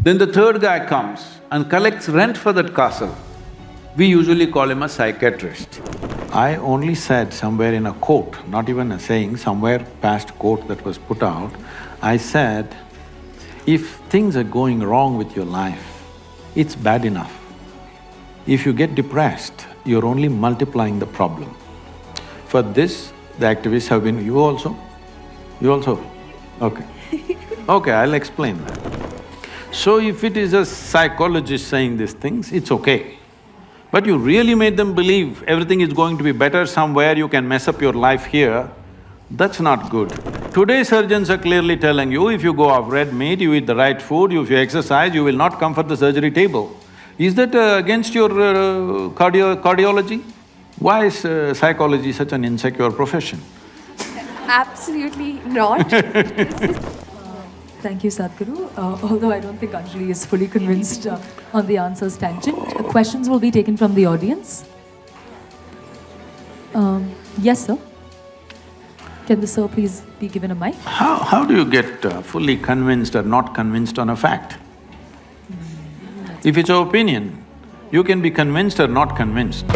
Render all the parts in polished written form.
Then the third guy comes and collects rent for that castle. We usually call him a psychiatrist. I only said somewhere in a quote, not even a saying, somewhere past quote that was put out, I said, if things are going wrong with your life, it's bad enough. If you get depressed, you're only multiplying the problem. For this, the activists have been… You also? You also? Okay. Okay, I'll explain that. So if it is a psychologist saying these things, it's okay. But you really made them believe everything is going to be better somewhere, you can mess up your life here, that's not good. Today surgeons are clearly telling you, if you go off red meat, you eat the right food, if you exercise, you will not come for the surgery table. Is that against your cardiology? Why is psychology such an insecure profession? Absolutely not. Thank you, Sadhguru. Although I don't think Anjali is fully convinced on the answers tangent. Questions will be taken from the audience. Yes, sir. Can the sir please be given a mic? How do you get fully convinced or not convinced on a fact? If it's your opinion, you can be convinced or not convinced.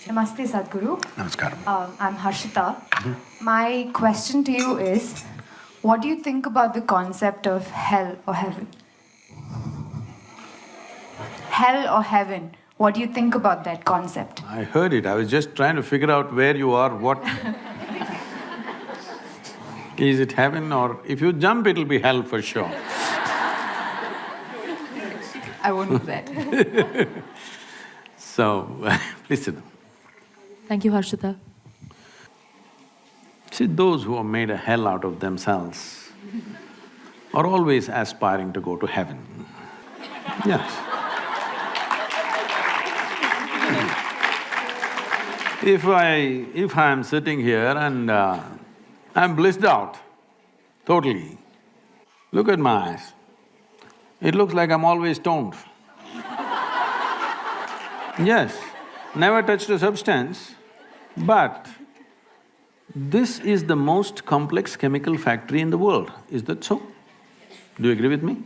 Namaste, Sadhguru. Namaskaram. I'm Harshita. My question to you is, what do you think about the concept of hell or heaven? Hell or heaven, what do you think about that concept? I heard it, I was just trying to figure out where you are, what… Is it heaven or… if you jump, it'll be hell for sure. I won't do that. So, please sit down. Thank you, Harshita. See, those who have made a hell out of themselves are always aspiring to go to heaven. Yes. If I am sitting here and I'm blissed out, totally, look at my eyes. It looks like I'm always stoned. Yes, never touched a substance, but this is the most complex chemical factory in the world, is that so? Do you agree with me?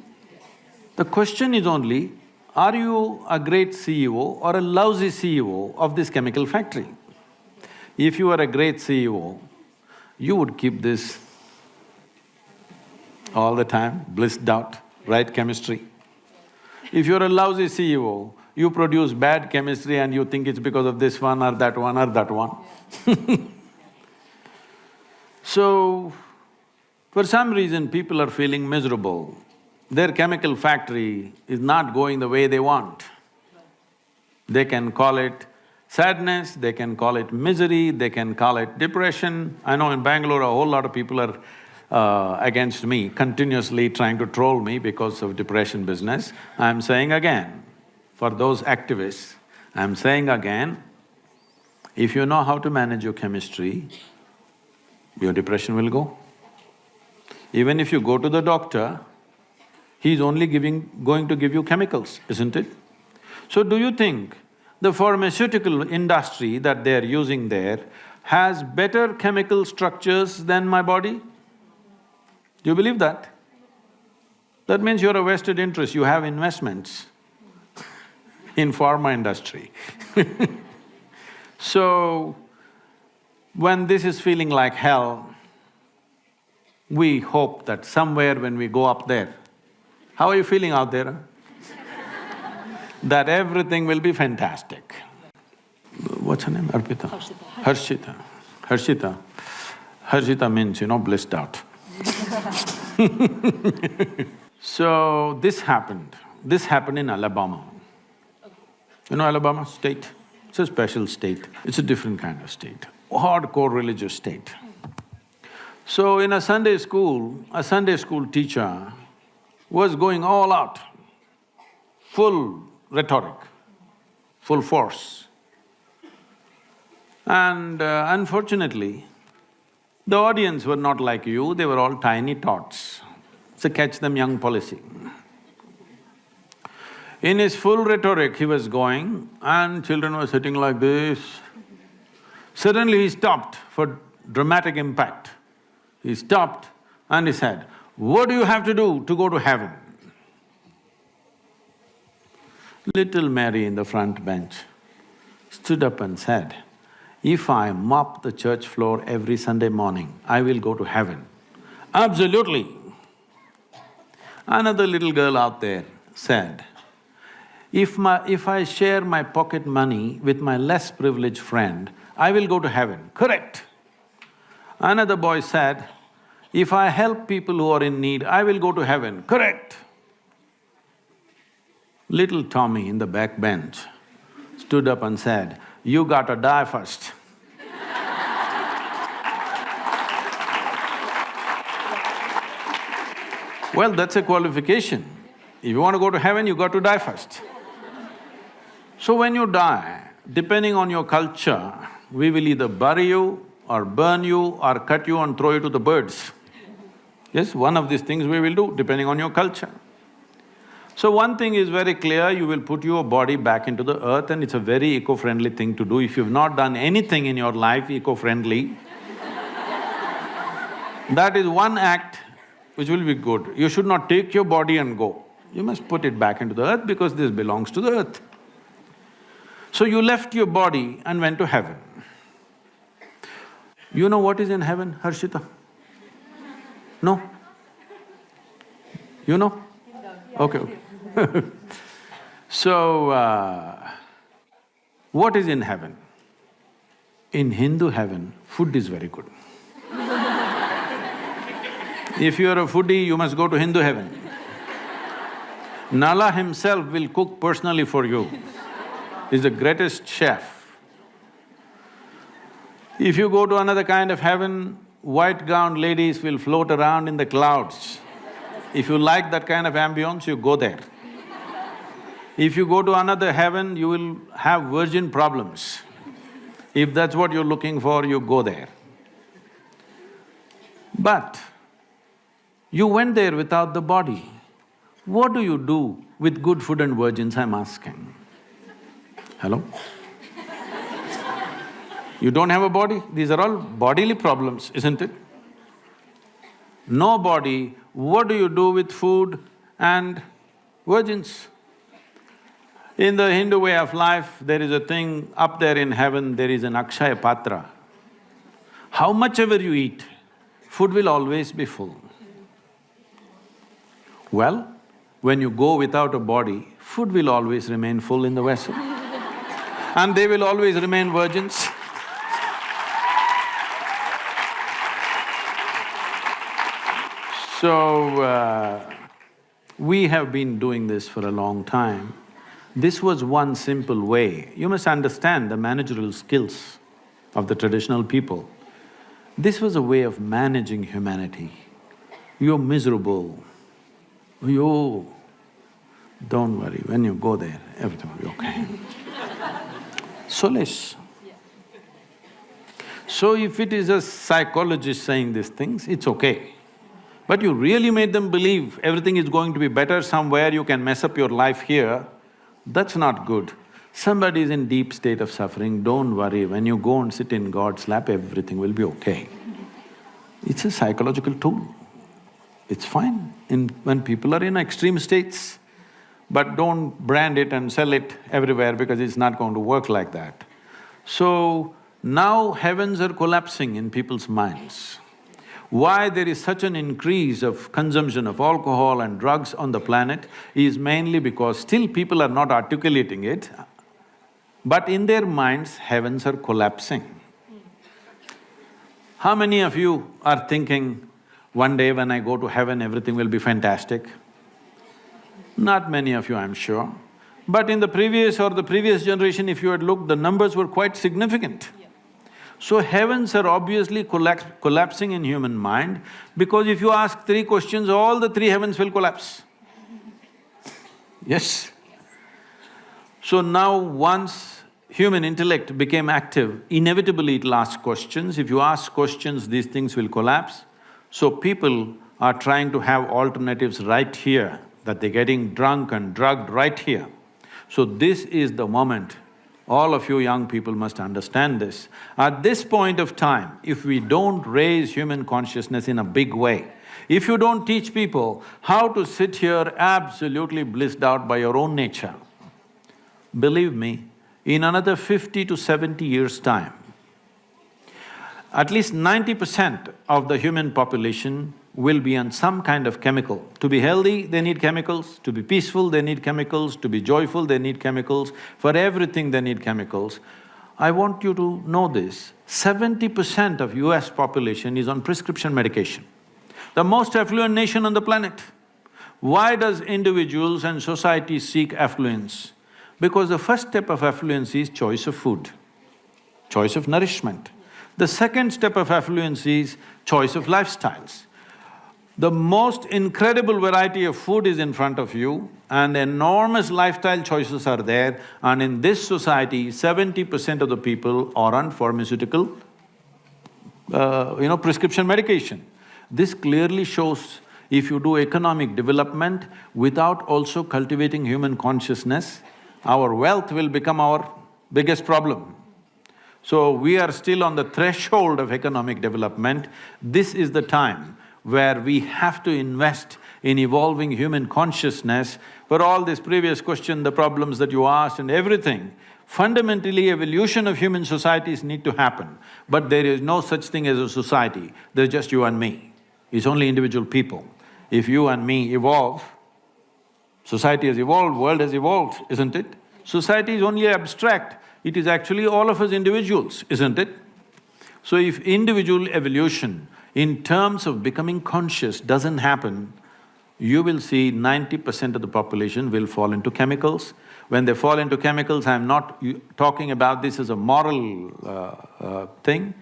The question is only, are you a great CEO or a lousy CEO of this chemical factory? If you are a great CEO, you would keep this all the time, blissed out, right chemistry. If you're a lousy CEO, you produce bad chemistry and you think it's because of this one or that one or that one. So, for some reason people are feeling miserable. Their chemical factory is not going the way they want. They can call it sadness, they can call it misery, they can call it depression. I know in Bangalore a whole lot of people are against me, continuously trying to troll me because of depression business. I'm saying again, for those activists, I'm saying again, if you know how to manage your chemistry, your depression will go. Even if you go to the doctor, he's only going to give you chemicals, isn't it? So do you think the pharmaceutical industry that they're using there has better chemical structures than my body? Do you believe that? That means you're a vested interest, you have investments in pharma industry. So, when this is feeling like hell, we hope that somewhere when we go up there, how are you feeling out there? That everything will be fantastic. What's her name? Arpita? Harshita. Harshita. Harshita means, blissed out. So, this happened in Alabama. You know Alabama state? It's a special state, it's a different kind of state, hardcore religious state. So in a Sunday school teacher was going all out, full rhetoric, full force. And unfortunately, the audience were not like you, they were all tiny tots. It's a catch them young policy. In his full rhetoric, he was going and children were sitting like this. Suddenly he stopped for dramatic impact. He stopped and he said, "What do you have to do to go to heaven?" Little Mary in the front bench stood up and said, "If I mop the church floor every Sunday morning, I will go to heaven." Absolutely. Another little girl out there said, if I share my pocket money with my less privileged friend, I will go to heaven. Correct. Another boy said, if I help people who are in need, I will go to heaven. Correct. Little Tommy in the back bench stood up and said, "You gotta die first." Well, that's a qualification. If you want to go to heaven, you got to die first. So when you die, depending on your culture, we will either bury you or burn you or cut you and throw you to the birds. Yes, one of these things we will do, depending on your culture. So one thing is very clear, you will put your body back into the earth and it's a very eco-friendly thing to do. If you've not done anything in your life eco-friendly, that is one act which will be good. You should not take your body and go. You must put it back into the earth because this belongs to the earth. So you left your body and went to heaven. You know what is in heaven, Harshita? No? You know? Okay, okay. So, what is in heaven? In Hindu heaven, food is very good. If you are a foodie, you must go to Hindu heaven. Nala himself will cook personally for you. He's the greatest chef. If you go to another kind of heaven, white-gowned ladies will float around in the clouds. If you like that kind of ambience, you go there. If you go to another heaven, you will have virgin problems. If that's what you're looking for, you go there. But you went there without the body. What do you do with good food and virgins, I'm asking? Hello? You don't have a body? These are all bodily problems, isn't it? No body, what do you do with food and virgins? In the Hindu way of life, there is a thing, up there in heaven, there is an Akshaya Patra. How much ever you eat, food will always be full. Well, when you go without a body, food will always remain full in the vessel. And they will always remain virgins. So, we have been doing this for a long time. This was one simple way. You must understand the managerial skills of the traditional people. This was a way of managing humanity. You're miserable. You… don't worry, when you go there, everything will be okay. Solace. So if it is a psychologist saying these things, it's okay. But you really made them believe everything is going to be better somewhere, you can mess up your life here, that's not good. Somebody is in deep state of suffering, don't worry, when you go and sit in God's lap, everything will be okay. It's a psychological tool. It's fine when people are in extreme states, but don't brand it and sell it everywhere because it's not going to work like that. So, now heavens are collapsing in people's minds. Why there is such an increase of consumption of alcohol and drugs on the planet is mainly because still people are not articulating it, but in their minds, heavens are collapsing. How many of you are thinking, one day when I go to heaven, everything will be fantastic? Not many of you, I'm sure. But in the previous generation, if you had looked, the numbers were quite significant. So heavens are obviously collapsing in human mind because if you ask three questions, all the three heavens will collapse. Yes. So now once human intellect became active, inevitably it'll ask questions. If you ask questions, these things will collapse. So people are trying to have alternatives right here, that they're getting drunk and drugged right here. So this is the moment All of you young people must understand this. At this point of time, if we don't raise human consciousness in a big way, if you don't teach people how to sit here absolutely blissed out by your own nature, believe me, in another 50 to 70 years' time, at least 90% of the human population will be on some kind of chemical. To be healthy, they need chemicals. To be peaceful, they need chemicals. To be joyful, they need chemicals. For everything, they need chemicals. I want you to know this, 70% of US population is on prescription medication. The most affluent nation on the planet. Why does individuals and society seek affluence? Because the first step of affluence is choice of food, choice of nourishment. The second step of affluence is choice of lifestyles. The most incredible variety of food is in front of you and enormous lifestyle choices are there, and in this society, 70% of the people are on pharmaceutical, prescription medication. This clearly shows if you do economic development without also cultivating human consciousness, our wealth will become our biggest problem. So we are still on the threshold of economic development. This is the time where we have to invest in evolving human consciousness. For all this previous question, the problems that you asked and everything, fundamentally evolution of human societies need to happen. But there is no such thing as a society, there's just you and me. It's only individual people. If you and me evolve, society has evolved, world has evolved, isn't it? Society is only abstract, it is actually all of us individuals, isn't it? So if individual evolution in terms of becoming conscious doesn't happen, you will see 90% of the population will fall into chemicals. When they fall into chemicals, I'm not talking about this as a moral thing.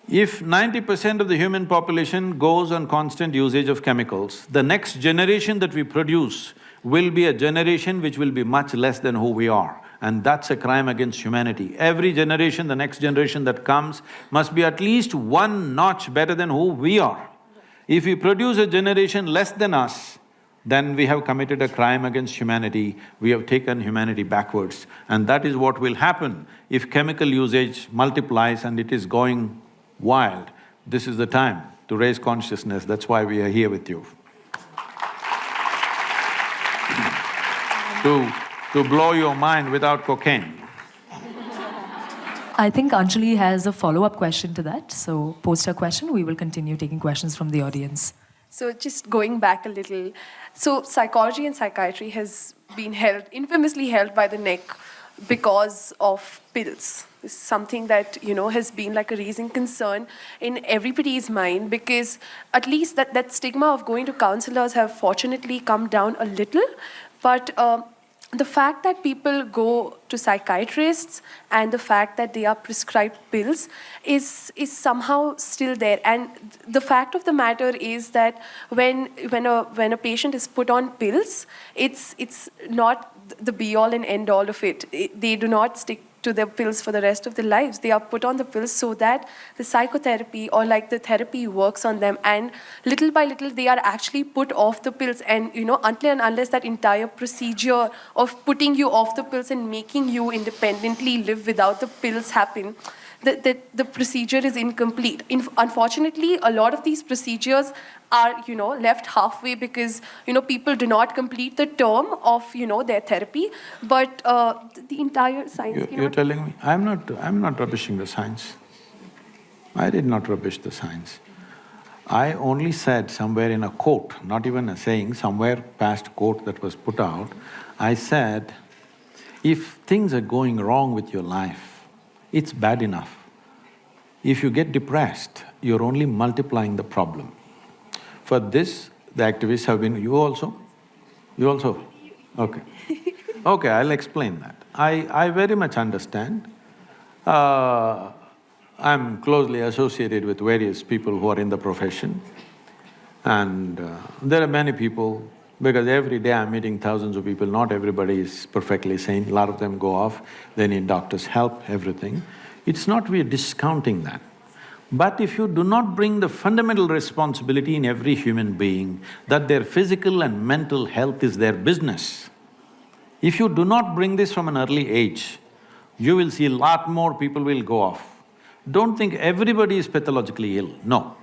If 90% of the human population goes on constant usage of chemicals, the next generation that we produce will be a generation which will be much less than who we are. And that's a crime against humanity. Every generation, the next generation that comes, must be at least one notch better than who we are. If we produce a generation less than us, then we have committed a crime against humanity, we have taken humanity backwards. And that is what will happen if chemical usage multiplies and it is going wild. This is the time to raise consciousness, that's why we are here with you. To blow your mind without cocaine. I think Anjali has a follow-up question to that, so post her question, we will continue taking questions from the audience. So just going back a little, so psychology and psychiatry has been infamously held by the neck because of pills. This is something that, has been like a raising concern in everybody's mind, because at least that stigma of going to counselors have fortunately come down a little, but the fact that people go to psychiatrists and the fact that they are prescribed pills is somehow still there. And the fact of the matter is that when a patient is put on pills, it's not the be-all and end-all of it. They do not stick to the pills for the rest of their lives. They are put on the pills so that the psychotherapy or like the therapy works on them, and little by little they are actually put off the pills. And until and unless that entire procedure of putting you off the pills and making you independently live without the pills happen, the procedure is incomplete. Unfortunately, a lot of these procedures are, left halfway because, people do not complete the term of, their therapy. But the entire science… You're telling me… I'm not rubbishing the science. I did not rubbish the science. I only said somewhere in a quote, not even a saying, somewhere past quote that was put out, I said, if things are going wrong with your life, it's bad enough. If you get depressed, you're only multiplying the problem. For this, the activists have been… You also? You also? Okay. Okay, I'll explain that. I very much understand. I'm closely associated with various people who are in the profession, and there are many people, because every day I'm meeting thousands of people, not everybody is perfectly sane, a lot of them go off, they need doctors' help, everything. It's not we're discounting that. But if you do not bring the fundamental responsibility in every human being that their physical and mental health is their business, If you do not bring this from an early age, you will see a lot more people will go off. Don't think everybody is pathologically ill, no.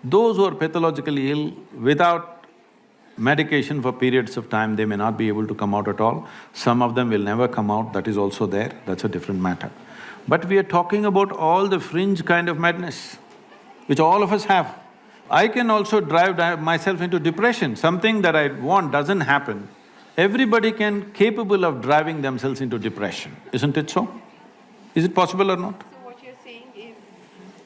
Those who are pathologically ill, without medication for periods of time, they may not be able to come out at all. Some of them will never come out, that is also there, that's a different matter. But we are talking about all the fringe kind of madness, which all of us have. I can also drive myself into depression, something that I want doesn't happen. Everybody capable of driving themselves into depression, isn't it so? Is it possible or not? So what you're saying is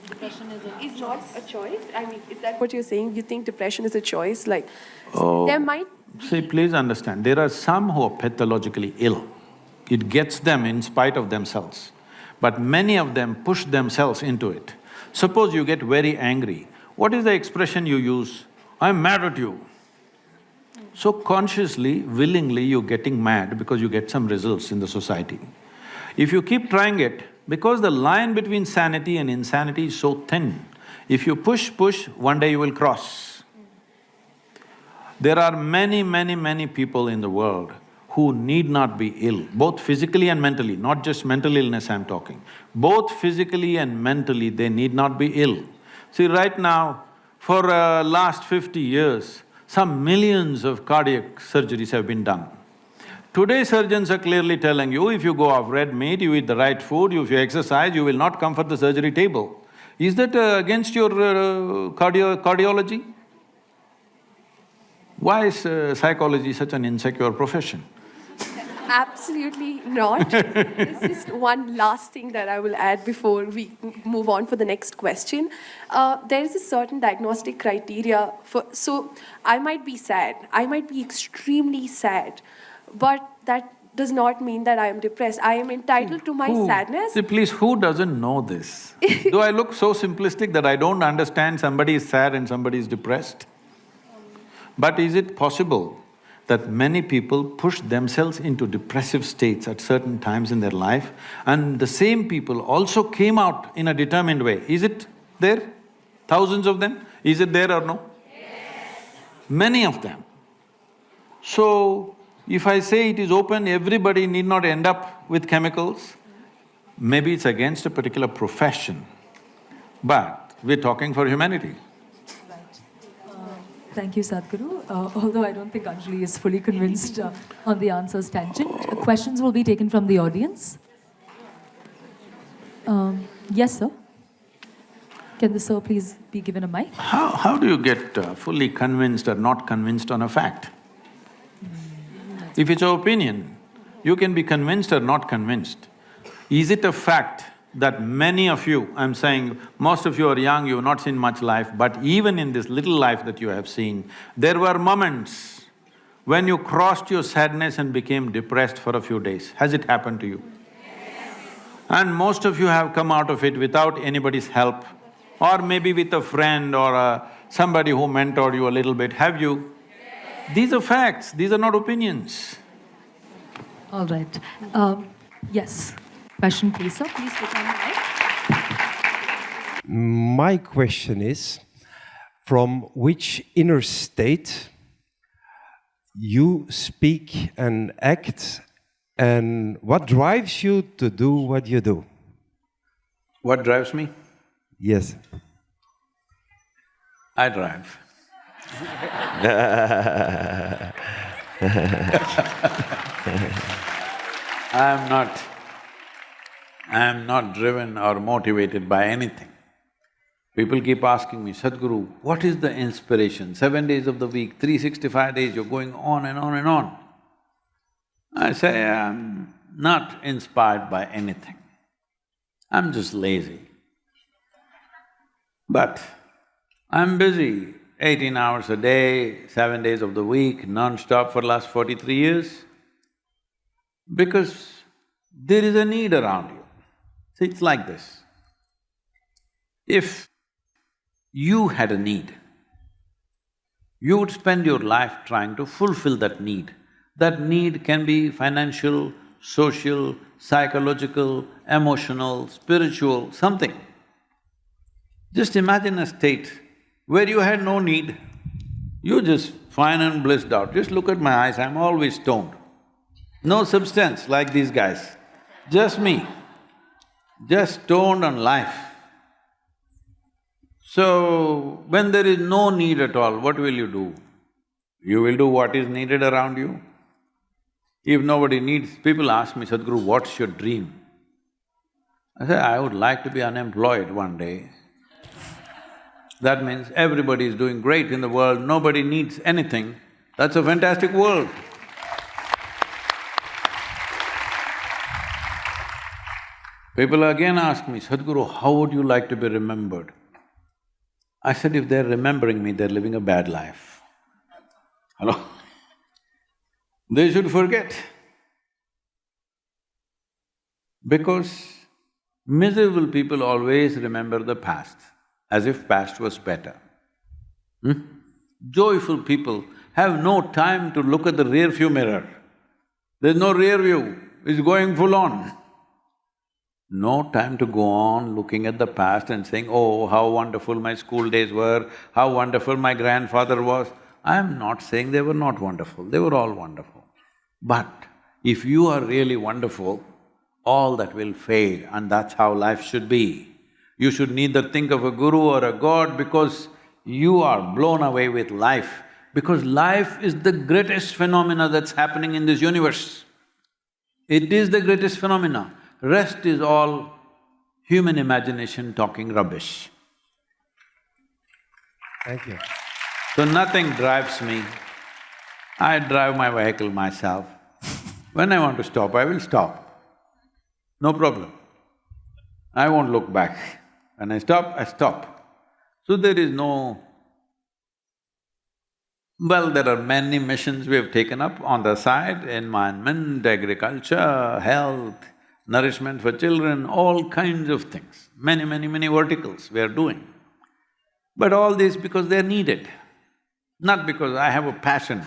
depression is not a choice? I mean, is that what you're saying? You think depression is a choice? Like, there might See, please understand, there are some who are pathologically ill. It gets them in spite of themselves. But many of them push themselves into it. Suppose you get very angry, what is the expression you use? I'm mad at you. So consciously, willingly, you're getting mad because you get some results in the society. If you keep trying it, because the line between sanity and insanity is so thin, if you push, one day you will cross. There are many people in the world who need not be ill, both physically and mentally, not just mental illness I'm talking. Both physically and mentally, they need not be ill. See, right now, for last 50 years, some millions of cardiac surgeries have been done. Today surgeons are clearly telling you, if you go off red meat, you eat the right food, if you exercise, you will not come for the surgery table. Is that against your cardiology? Why is psychology such an insecure profession? absolutely not. There's just one last thing that I will add before we move on for the next question. There is a certain diagnostic criteria for… So, I might be sad, I might be extremely sad, but that does not mean that I am depressed. I am entitled to my sadness. See, please, who doesn't know this? Do I look so simplistic that I don't understand somebody is sad and somebody is depressed? But is it possible that many people push themselves into depressive states at certain times in their life, and the same people also came out in a determined way? Is it there? Thousands of them? Is it there or no? Yes. Many of them. So, if I say it is open, everybody need not end up with chemicals, maybe it's against a particular profession, but we're talking for humanity. Thank you, Sadhguru. Although I don't think Anjali is fully convinced on the answers tangent. Questions will be taken from the audience. Yes, sir. Can the sir please be given a mic? How do you get fully convinced or not convinced on a fact? If it's your opinion, you can be convinced or not convinced. Is it a fact that many of you, I'm saying most of you are young, you've not seen much life, but even in this little life that you have seen, there were moments when you crossed your sadness and became depressed for a few days. Has it happened to you? Yes. And most of you have come out of it without anybody's help, or maybe with a friend or somebody who mentored you a little bit. Have you? Yes. These are facts, these are not opinions. All right. Yes. Question, please, sir. Please take on the mic. My question is, from which inner state you speak and act, and what drives you to do what you do? What drives me? Yes. I drive. I'm not driven or motivated by anything. People keep asking me, Sadhguru, what is the inspiration? 7 days of the week, 365 days, you're going on and on and on. I say, I'm not inspired by anything. I'm just lazy. But I'm busy 18 hours a day, 7 days of the week, non-stop for last 43 years, because there is a need around you. See, it's like this. If you had a need, you would spend your life trying to fulfill that need. That need can be financial, social, psychological, emotional, spiritual, something. Just imagine a state where you had no need, you're just fine and blissed out. Just look at my eyes, I'm always stoned. No substance like these guys, just me, just stoned on life. So, when there is no need at all, what will you do? You will do what is needed around you. If nobody needs… People ask me, Sadhguru, what's your dream? I say, I would like to be unemployed one day. That means everybody is doing great in the world, nobody needs anything. That's a fantastic world. People again ask me, Sadhguru, how would you like to be remembered? I said, if they're remembering me, they're living a bad life. Hello? They should forget. Because miserable people always remember the past, as if past was better. Joyful people have no time to look at the rear view mirror. There's no rear view, it's going full on. No time to go on looking at the past and saying, oh, how wonderful my school days were, how wonderful my grandfather was. I am not saying they were not wonderful, they were all wonderful. But if you are really wonderful, all that will fade, and that's how life should be. You should neither think of a guru or a god because you are blown away with life, because life is the greatest phenomena that's happening in this universe. It is the greatest phenomena. Rest is all human imagination talking rubbish. Thank you. So nothing drives me. I drive my vehicle myself. When I want to stop, I will stop. No problem. I won't look back. When I stop. So there is no… Well, there are many missions we have taken up on the side, environment, agriculture, health, nourishment for children, all kinds of things, many verticals we are doing. But all this because they're needed, not because I have a passion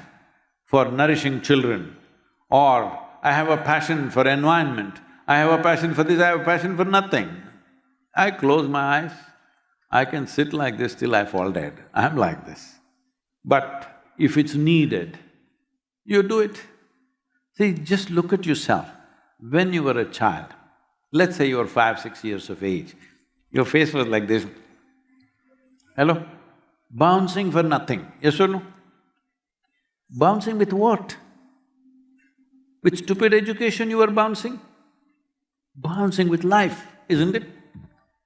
for nourishing children or I have a passion for environment, I have a passion for this, I have a passion for nothing. I close my eyes, I can sit like this till I fall dead, I'm like this. But if it's needed, you do it. See, just look at yourself. When you were a child, let's say you were 5, 6 years of age, your face was like this. Hello? Bouncing for nothing, yes or no? Bouncing with what? With stupid education you were bouncing? Bouncing with life, isn't it?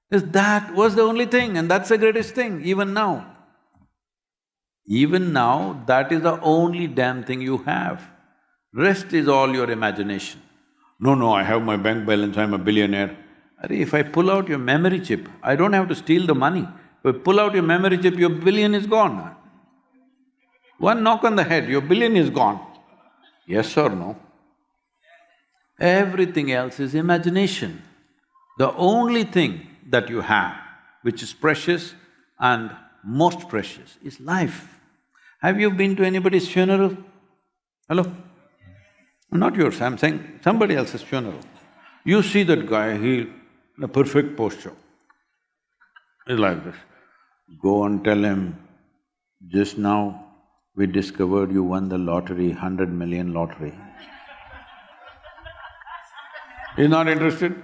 Because that was the only thing and that's the greatest thing, even now. Even now, that is the only damn thing you have. Rest is all your imagination. No, I have my bank balance, I'm a billionaire. Arey, if I pull out your memory chip, I don't have to steal the money. If I pull out your memory chip, your billion is gone. One knock on the head, your billion is gone. Yes or no? Everything else is imagination. The only thing that you have, which is precious and most precious, is life. Have you been to anybody's funeral? Hello? Not yours, I'm saying somebody else's funeral. You see that guy, he in a perfect posture. He's like this. Go and tell him, just now we discovered you won the lottery, 100 million lottery. He's not interested?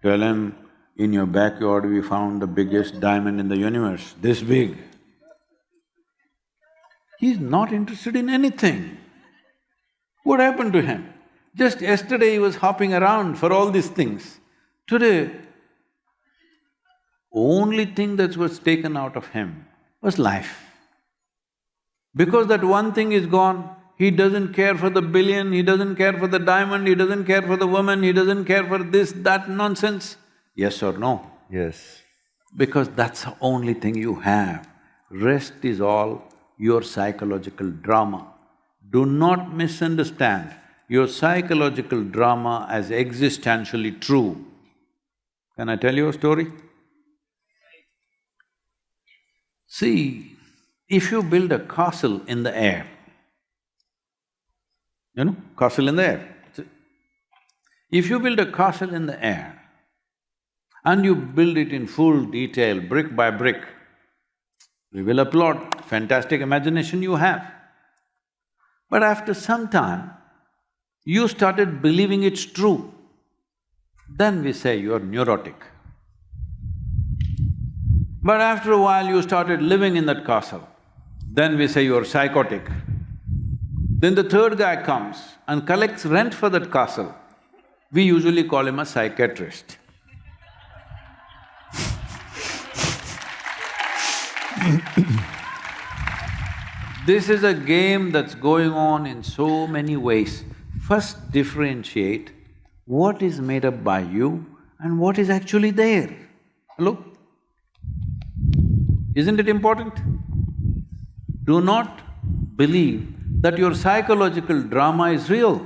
Tell him, in your backyard we found the biggest diamond in the universe, this big. He's not interested in anything. What happened to him? Just yesterday he was hopping around for all these things. Today, only thing that was taken out of him was life. Because that one thing is gone, he doesn't care for the billion, he doesn't care for the diamond, he doesn't care for the woman, he doesn't care for this, that nonsense. Yes or no? Yes. Because that's the only thing you have. Rest is all your psychological drama. Do not misunderstand your psychological drama as existentially true. Can I tell you a story? See, if you build a castle in the air, you know, castle in the air. If you build a castle in the air and you build it in full detail, brick by brick, we will applaud, fantastic imagination you have. But after some time, you started believing it's true, then we say you're neurotic. But after a while you started living in that castle, then we say you're psychotic. Then the third guy comes and collects rent for that castle. We usually call him a psychiatrist. This is a game that's going on in so many ways. First differentiate what is made up by you and what is actually there. Hello? Isn't it important? Do not believe that your psychological drama is real.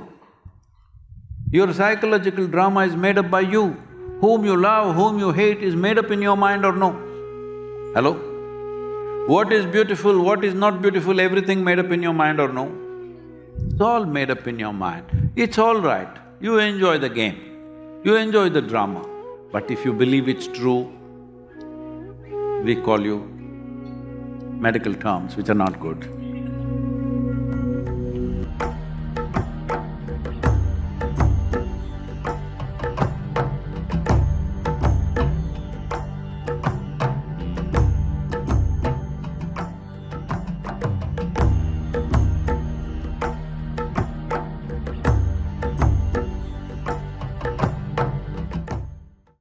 Your psychological drama is made up by you. Whom you love, whom you hate is made up in your mind or no? Hello? What is beautiful, what is not beautiful, everything made up in your mind or no? It's all made up in your mind. It's all right, you enjoy the game, you enjoy the drama. But if you believe it's true, we call you medical terms which are not good.